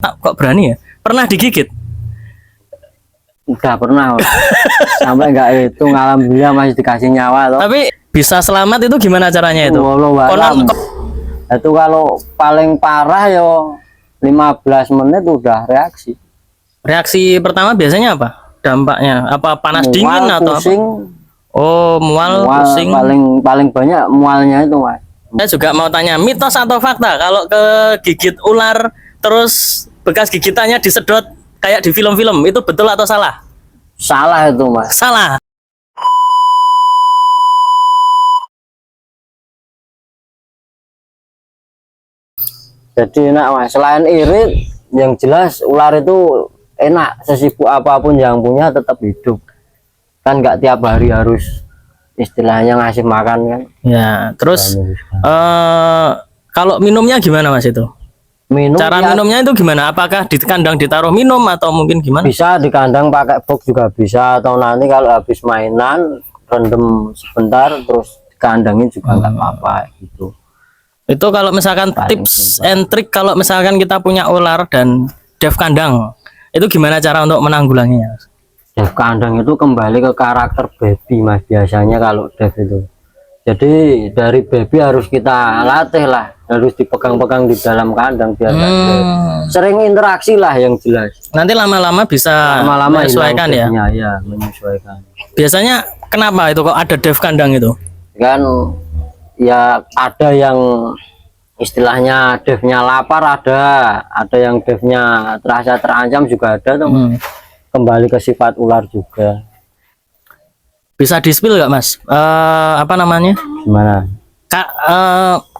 kok berani ya? Pernah digigit? Udah pernah. Sampai enggak itu alhamdulillah masih dikasih nyawa loh. Tapi bisa selamat itu gimana caranya itu? Wallahu alam. Itu kalau paling parah yo 15 menit udah reaksi. Reaksi pertama biasanya apa? Dampaknya apa panas Mual, dingin atau pusing, apa? Oh, mual, pusing. paling banyak mualnya itu, Mas. Saya juga mau tanya, mitos atau fakta kalau kegigit ular terus bekas gigitannya disedot kayak di film-film, itu betul atau salah? Salah itu, Mas. Salah. Jadi enak, Mas. Selain irit, yang jelas ular itu enak. Sesibuk apapun yang punya tetap hidup. Kan nggak tiap hari harus istilahnya ngasih makan kan. Ya, terus kalau minumnya gimana Mas itu? Cara minumnya itu gimana? Apakah di kandang ditaruh minum atau mungkin gimana? Bisa di kandang pakai box juga bisa, atau nanti kalau habis mainan rendam sebentar terus dikandangin juga nggak apa-apa gitu. Itu kalau misalkan tips and trick kalau misalkan kita punya ular dan dev kandang, itu gimana cara untuk menanggulanginya? Dev kandang itu kembali ke karakter baby, Mas, biasanya kalau dev itu. Jadi dari baby harus kita latih lah, harus dipegang-pegang di dalam kandang biar sering interaksi lah yang jelas. Nanti lama-lama bisa menyesuaikan ya? Ya, menyesuaikan. Biasanya kenapa itu kok ada dev kandang itu? Kan ya ada yang istilahnya devnya lapar, ada yang devnya terasa terancam juga ada tuh. Kembali ke sifat ular juga. Bisa di-spill nggak Mas? Apa namanya? Gimana? Kak,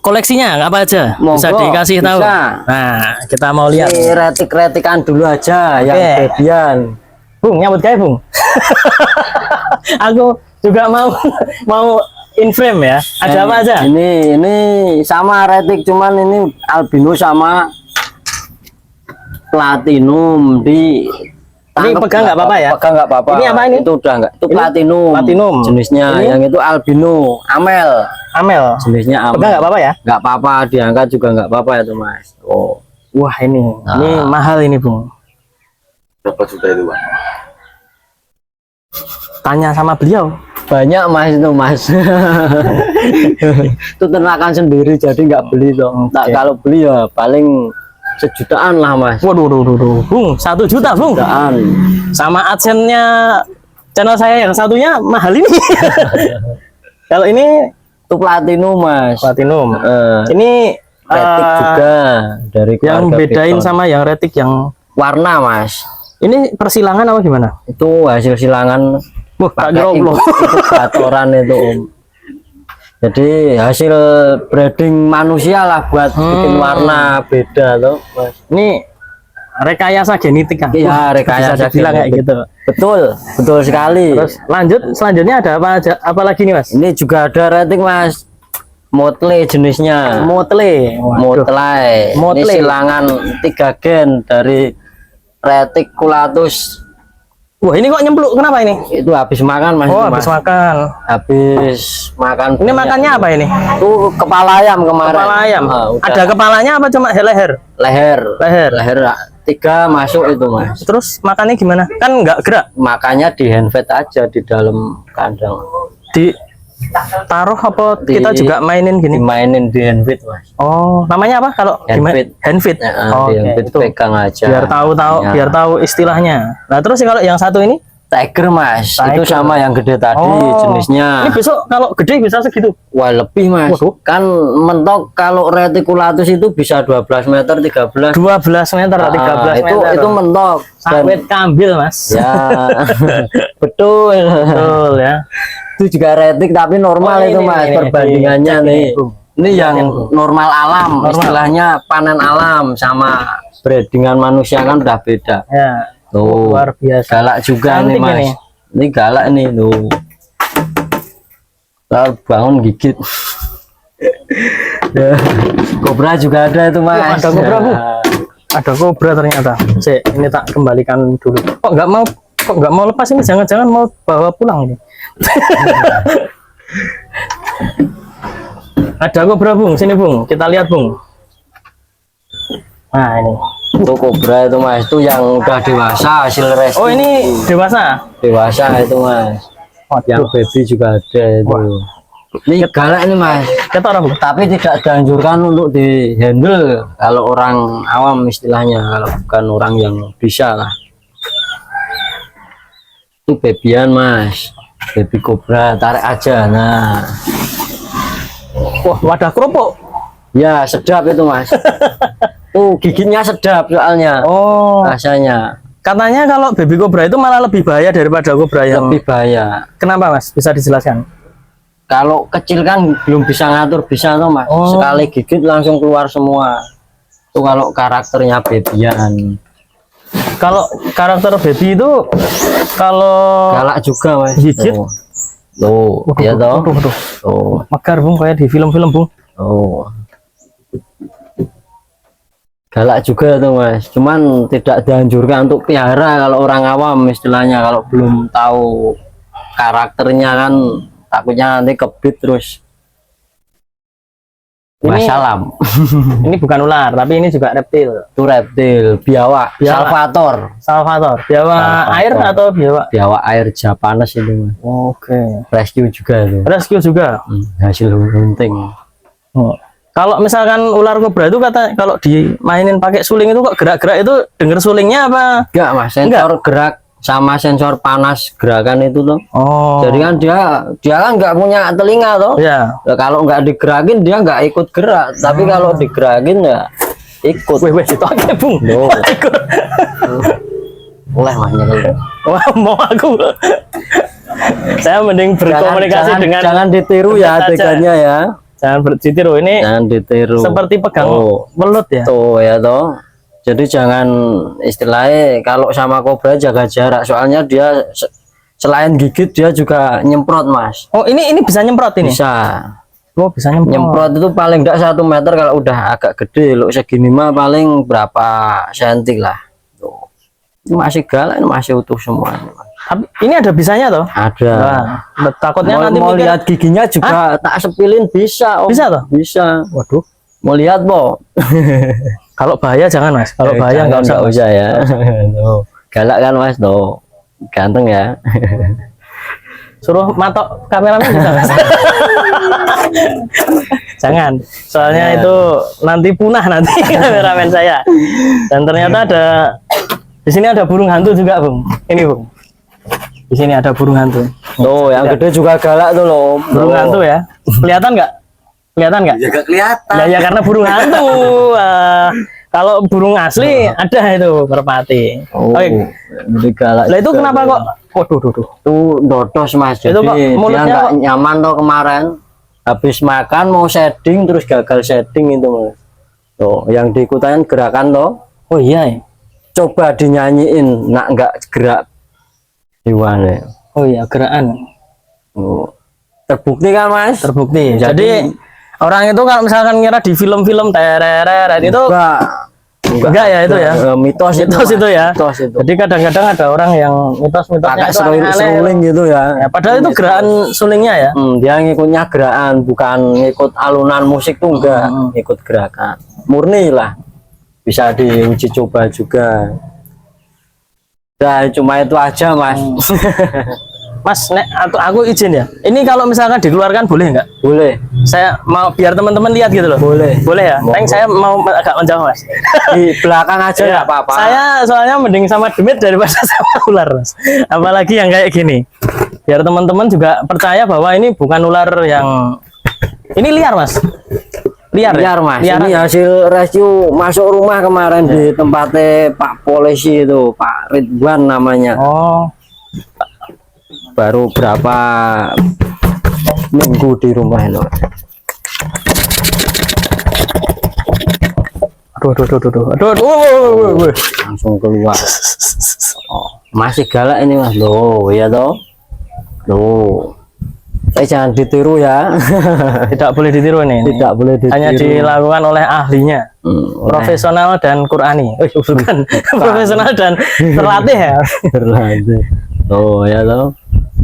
koleksinya apa aja? Monggo, bisa dikasih tahu? Nah, kita mau lihat. Retik-retikan dulu aja yang babian. Bung, nyambut gawe Bung. Aku juga mau in frame ya. Ada apa aja? Ini sama retik, cuman ini albino sama platinum di. Ini pegang nggak apa-apa ya? Pegang nggak apa-apa. Ini apa ini? Itu udah nggak. Itu platinum. Platinum. Jenisnya. Ini? Yang itu albino, amel. Amel. Jenisnya amel. Pegang nggak apa-apa ya? Nggak apa-apa, diangkat juga nggak apa-apa itu, Mas. Oh. Wah ini mahal ini Bung. Berapa juta itu, Bang? Tanya sama beliau. Banyak, Mas, itu, Mas. Itu ternakan sendiri jadi nggak beli dong. Tak kalau beli ya paling sejutaan lah, Mas. Waduh, Bung, 1 juta Bung. Jutaan. Sama adsense-nya channel saya yang satunya mahal ini. Kalau ini itu platinum, Mas. Platinum. Ini retik juga dari yang bedain beton sama yang retik yang warna, Mas. Ini persilangan apa gimana? Itu hasil silangan. Pakai batoran itu, Om. Jadi hasil breeding manusia lah buat bikin warna beda loh, Mas. Ini rekayasa genetik kan? Iya, rekayasa bilang kayak gitu. Betul sekali. Terus selanjutnya ada apa aja? Apalagi nih, Mas? Ini juga ada retik, Mas. Motle jenisnya. Motle. Ini silangan 3 gen dari reticulatus. Wah, ini kok nyempluk? Kenapa ini? Itu habis makan, Mas. Oh, habis makan. Habis makan. Ini makannya apa ini? Itu kepala ayam kemarin. Kepala ayam. Ada kepalanya apa cuma leher? Leher 3 masuk itu, Mas. Terus makannya gimana? Kan nggak gerak. Makannya di handfeed aja di dalam kandang. Taruh apa kita juga mainin gini? Dimainin di handfeed, Mas. Oh, namanya apa kalau handfeed? Oh, handfeed itu pegang aja. Biar tahu istilahnya. Nah, terus kalau yang satu ini? Tiger, Mas. Itu sama yang gede tadi jenisnya. Ini besok kalau gede bisa segitu? Wah, lebih, Mas. Kan mentok kalau reticulatus itu bisa 12 meter, 13. 12 meter, 13 meter. Itu mentok. Sawit kambil, Mas. Ya. Betul ya. Itu juga retik tapi normal itu, Mas. Perbandingannya nih. Ini yang normal alam, istilahnya panen alam sama breedingan manusia kan udah beda. Ya. Tuh, luar biasa. Galak juga nih, Mas. Ini galak nih, tuh. Lalu bangun gigit. Kobra juga ada itu, Mas. Ada kobra, Bu. Ada kobra ternyata. Ini tak kembalikan dulu. Kok nggak mau lepas ini? Jangan-jangan mau bawa pulang ini. Ada kobra, Bung. Sini, Bung. Kita lihat, Bung. Nah, ini. Untuk kobra itu mas, itu yang udah dewasa hasil rescue. Oh ini dewasa. Dewasa itu mas. Yang baby juga ada itu. Ini galak ini mas. Ketok apa? Tapi tidak dianjurkan untuk di handle kalau orang awam istilahnya, kalau bukan orang yang bisa lah. Itu babyan mas, baby kobra, tarik aja. Nah, Wah, wadah kerupuk. ya sedap itu mas. Tuh gigitnya sedap soalnya. Oh, Rasanya katanya kalau baby kobra itu malah lebih bahaya daripada kobra yang. lebih bahaya. Kenapa mas? Bisa dijelaskan? Kalau kecil kan belum bisa ngatur, bisa tuh mas. Oh. Sekali gigit langsung keluar semua. Itu kalau karakternya babyan. Kalau karakter baby itu kalau Galak juga mas. gigit. Tuh, ya toh. Waduh, Tuh, mekar bung kayak di film-film bung. tuh. Galak juga tuh mas. Cuman tidak dianjurkan untuk pelihara kalau orang awam istilahnya, kalau belum tahu karakternya kan takutnya nanti kebit terus. Ini- Wassalam. Ini bukan ular, tapi ini juga reptil. Itu reptil, biawak, Biawak. salvator. Salvator, biawak Salvator. air atau biawak? Biawak air Japanes itu mas. Oke. Rescue juga itu. Rescue juga. Hasil hunting. Oh. Kalau misalkan ular kobra itu kata kalau dimainin pakai suling itu kok gerak-gerak itu denger sulingnya apa? Enggak mas, sensor gerak sama sensor panas gerakan itu tuh. Oh. Jadi kan dia kan nggak punya telinga tuh. Ya. Ya, kalau nggak digerakin dia nggak ikut gerak, tapi kalau digerakin ya ikut. Weh, itu oke bung. Loh. Ikut. Oleh mas nyekel. Wah, mau aku. Saya mending berkomunikasi dengan jangan ditiru ya dekat saja. adegannya ya. Jangan ditiru. Ini Jangan ditiru. seperti pegang Oh. welut ya. Tuh ya toh. Jadi jangan istilahnya kalau sama kobra jaga jarak, soalnya dia selain gigit dia juga nyemprot mas. Oh, ini bisa nyemprot ini. Bisa Oh, bisa nyemprot. nyemprot itu paling enggak 1 meter, kalau udah agak gede lo segini mah paling berapa senti lah. Tuh. Ini masih galak, ini masih utuh semuanya mas. Tapi ini ada bisanya toh? Ada. Wah, takutnya Mau, nanti mau mikir, lihat giginya juga tak sepilin bisa om. Bisa toh? Bisa. Waduh. Mau lihat po? Kalau bahaya jangan mas. Kalau bahaya nggak usah. Mas. ya. Tuh. Galak kan mas tuh. Ganteng ya. Suruh matok kameramen bisa mas. Jangan. Soalnya itu nanti punah nanti kameramen saya. Dan ternyata ada di sini ada burung hantu juga bung. Ini bung. Di sini ada burung hantu. Tuh yang gede juga galak tuh loh. Burung hantu ya. Kelihatan nggak? Kelihatan nggak? Ya gak kelihatan. Ya karena burung hantu. Kalau burung asli ada itu merpati. Oh, Oke. jadi galak. Lah itu juga kenapa tuh. kok? Waduh, duh. Tuh dodos mas. Itu Jadi kok dia mulutnya nggak kok- nyaman tuh kemarin. Habis makan mau shading terus gagal shading itu mas. Tuh yang diikutin gerakan tuh. Oh iya. Ya. Coba dinyanyiin, nak nggak gerak gimana? Oh iya, gerakan. Oh. Terbukti kan mas? Terbukti. Jadi orang itu kalau misalkan ngira di film-film tereret itu enggak ya itu ya. Mitos Mitos itu ya. Mitos itu. Jadi kadang-kadang ada orang yang Pakai mitos-mitosnya itu aneh-aneh. seruling gitu ya. Ya, padahal itu gerakan sulingnya ya. Dia ngikutnya gerakan, bukan ngikut alunan musik tuh enggak, ngikut gerakan. Murni lah. Bisa diuji coba juga. Nah, cuma itu aja, Mas. Mas, nek aku izin ya. Ini kalau misalkan dikeluarkan boleh nggak? Boleh. Saya mau biar teman-teman lihat gitu loh. Boleh. Boleh ya. Monggo. Tapi saya mau agak menjauh mas. Di belakang aja Ya, nggak apa-apa. Saya soalnya mending sama demit daripada sama ular mas. Apalagi yang kayak gini. Biar teman-teman juga percaya bahwa ini bukan ular yang ini liar mas. Liar, Liar, ya? Mas. Liaran. Ini hasil rescue masuk rumah kemarin di tempatnya Pak Polisi itu, Pak Ridwan namanya. Oh, Baru berapa minggu di rumah itu. aduh. Langsung keluar. Oh, masih galak ini mas loh, ya toh. Loh, jangan ditiru ya. Tidak boleh ditiru nih. Tidak boleh ditiru. Hanya dilakukan oleh ahlinya. oleh Profesional dan Qurani. Bukan. Profesional dan terlatih ya. berlatih. Oh ya toh.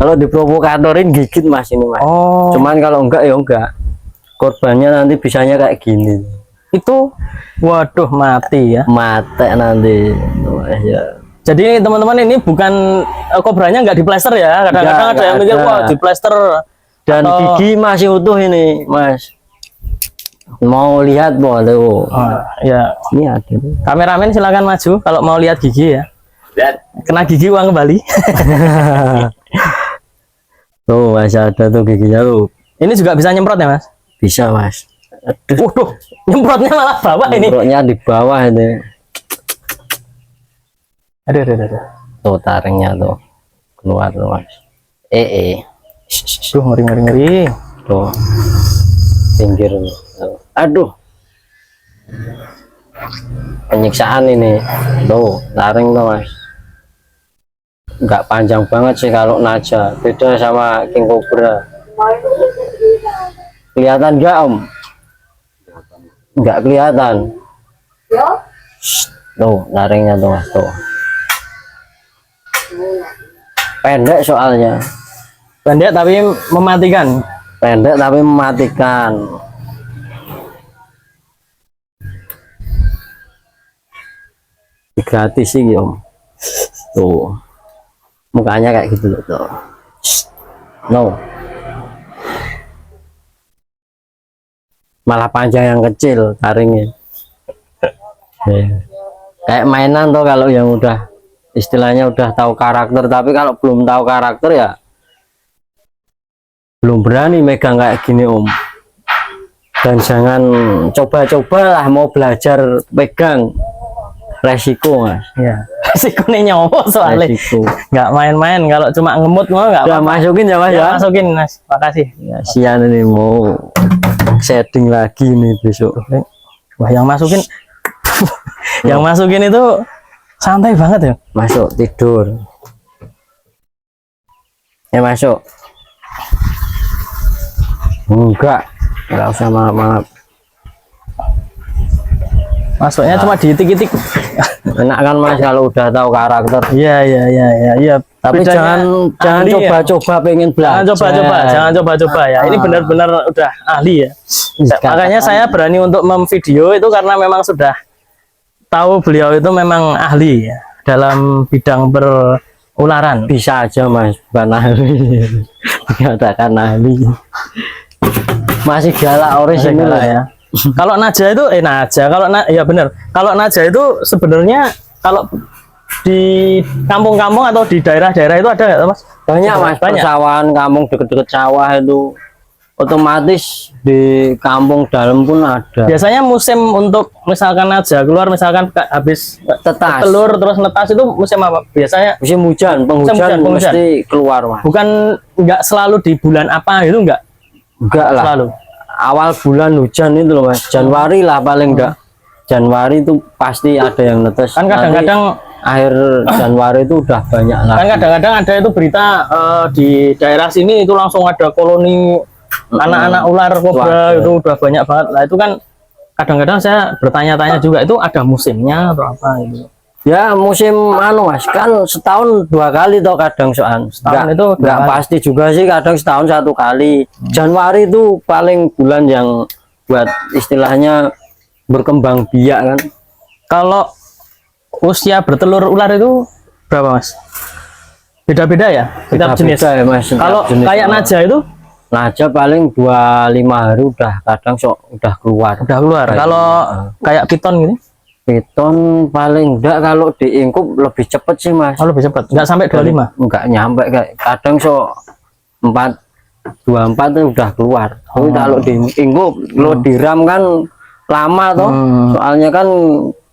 Kalau diprovokatorin gigit mas ini mas. Oh. Cuman kalau enggak ya enggak. Korbannya nanti bisanya kayak gini. itu waduh mati ya. mate nanti. Mas, ya. Jadi teman-teman ini bukan kobranya nggak diplester ya. Kadang-kadang ada yang mikir wah diplester Dan atau... gigi masih utuh ini, Mas. Mau lihat boleh. Ya, Ini ada. kameramen silakan maju kalau mau lihat gigi ya. Lihat. Kena gigi uang kembali. Tuh, masih ada tuh giginya tuh. Ini juga bisa nyemprot ya Mas? Bisa, Mas. Waduh, nyemprotnya malah bawah ini. Nyemprotnya di bawah ini. Aduh. Tuh taringnya tuh keluar tuh, Mas. Duh, ngeri. Tuh pinggir tuh. Aduh, penyiksaan ini tuh taring tuh, Mas. Nggak panjang banget sih kalau naja, beda sama king cobra. Kelihatan nggak, Om? Nggak kelihatan. Tuh taringnya tuh, Mas. Tuh pendek soalnya, Pendek tapi mematikan. pendek tapi mematikan. Gratis sih, Om. Tuh mukanya kayak gitu tuh. No, malah panjang yang kecil taringnya. Kayak mainan tuh kalau yang udah istilahnya udah tahu karakter, tapi kalau belum tahu karakter ya belum berani megang kayak gini, Om. Dan jangan coba-coba lah mau belajar pegang, resiko, Mas. Ya. Resikonya nyawa soalnya. Resiko. Nggak main-main kalau cuma ngemut mau nggak Udah apa-apa. masukin ya, Mas, Ya, ya? masukin Mas. Makasih. Ya, sian ini mau setting lagi nih besok. Wah, yang masukin yang masukin itu santai banget ya. Masuk tidur. Ya, masuk. Enggak usah maaf. Masuknya cuma diitik-itik. Enak kan, Mas, kalau udah tahu karakter. Iya. Tapi Bedanya jangan ahli ya. coba-coba pengen belajar. Jangan coba-coba ya. Ini benar-benar udah ahli ya. Makanya saya berani untuk memvideo itu karena memang sudah tahu beliau itu memang ahli ya dalam bidang perularan. Bisa aja, Mas, bukan ahli. Dikatakan ahli. Masih galak orisinal ya. Kalau naja itu ya benar. Kalau naja itu sebenarnya kalau di kampung-kampung atau di daerah-daerah itu ada nggak, Mas? Banyak, Mas. Banyak. Persawahan kampung deket-deket sawah itu otomatis di kampung dalam pun ada. Biasanya musim untuk misalkan naja keluar, misalkan habis Tetas. telur terus netas itu musim apa? Biasanya Musim hujan, penghujan penghujan. mesti keluar, Mas. bukan nggak selalu di bulan apa gitu nggak Enggak lah. selalu. Awal bulan hujan itu loh, Mas. Januari lah paling enggak. Januari itu pasti ada yang netes. Kan kadang-kadang akhir Januari itu udah banyak lagi. kan kadang-kadang ada itu berita di daerah sini itu langsung ada koloni anak-anak ular kobra. Wah, itu udah banyak banget. Nah itu kan kadang-kadang saya bertanya-tanya juga itu ada musimnya atau apa gitu. Ya musim Mas, kan setahun 2 kali toh kadang soal. Setahun itu 2 enggak kali. pasti juga sih, kadang setahun 1 kali. Januari itu paling bulan yang buat istilahnya berkembang biak kan. Kalau usia bertelur ular itu berapa, Mas? Beda-beda ya setiap jenis. Beda-beda ya, Mas, setiap Kalau jenis. kayak naja itu Naja paling 25 hari udah kadang udah keluar. udah keluar. Kalau kayak piton gitu, Piton paling enggak kalau diingkup lebih cepet sih, Mas. oh, lebih cepat. Nggak sampai 25. Enggak nyampe, kayak kadang 24 itu udah keluar. Tapi kalau diingkup lo diram kan lama toh. Soalnya kan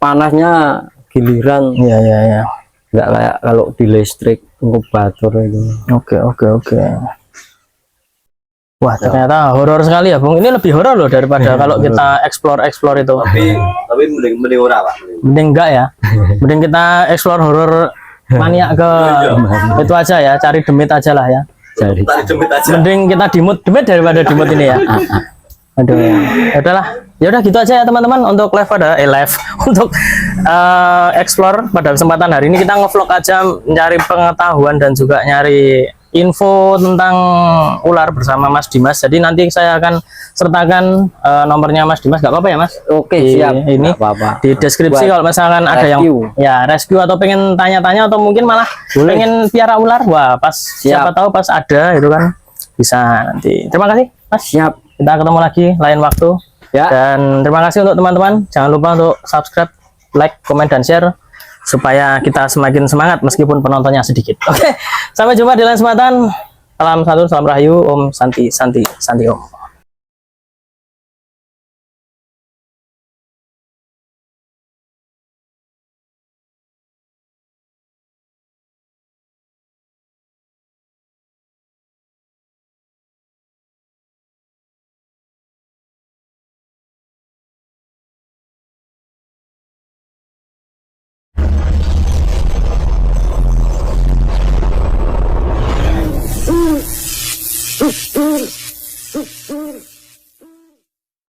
panasnya giliran. Iya. Enggak kayak kalau di listrik inkubator itu. Oke. Wah, ternyata horor sekali ya, Bung. Ini lebih horor loh daripada kalau kita explore itu. Tapi mending ora, Pak. Mending enggak ya. Mending kita explore horor maniak ke itu aja ya, cari demit aja lah ya. Jadi Tadi jemput aja. Mending kita dimut daripada dimut ini ya. Aduh. Ya udahlah. Ya udah gitu aja ya teman-teman untuk live untuk explore pada kesempatan hari ini kita ngevlog aja, nyari pengetahuan dan juga nyari info tentang ular bersama Mas Dimas. Jadi nanti saya akan sertakan nomornya Mas Dimas, nggak apa-apa ya Mas? Oke, Di siap. ini Nggak apa-apa. di deskripsi Buat kalau misalkan ada yang rescue. ya rescue atau pengen tanya-tanya atau mungkin malah Boleh. pengen piara ular, wah pas siapa tahu pas ada itu kan bisa nanti. Terima kasih Mas. Siap. Kita ketemu lagi lain waktu. Ya. Dan terima kasih untuk teman-teman. Jangan lupa untuk subscribe, like, komen, dan share supaya kita semakin semangat meskipun penontonnya sedikit. Oke, sampai jumpa di lain kesempatan. Salam satu, salam rahayu, Om Santi, Santi, Santi Om.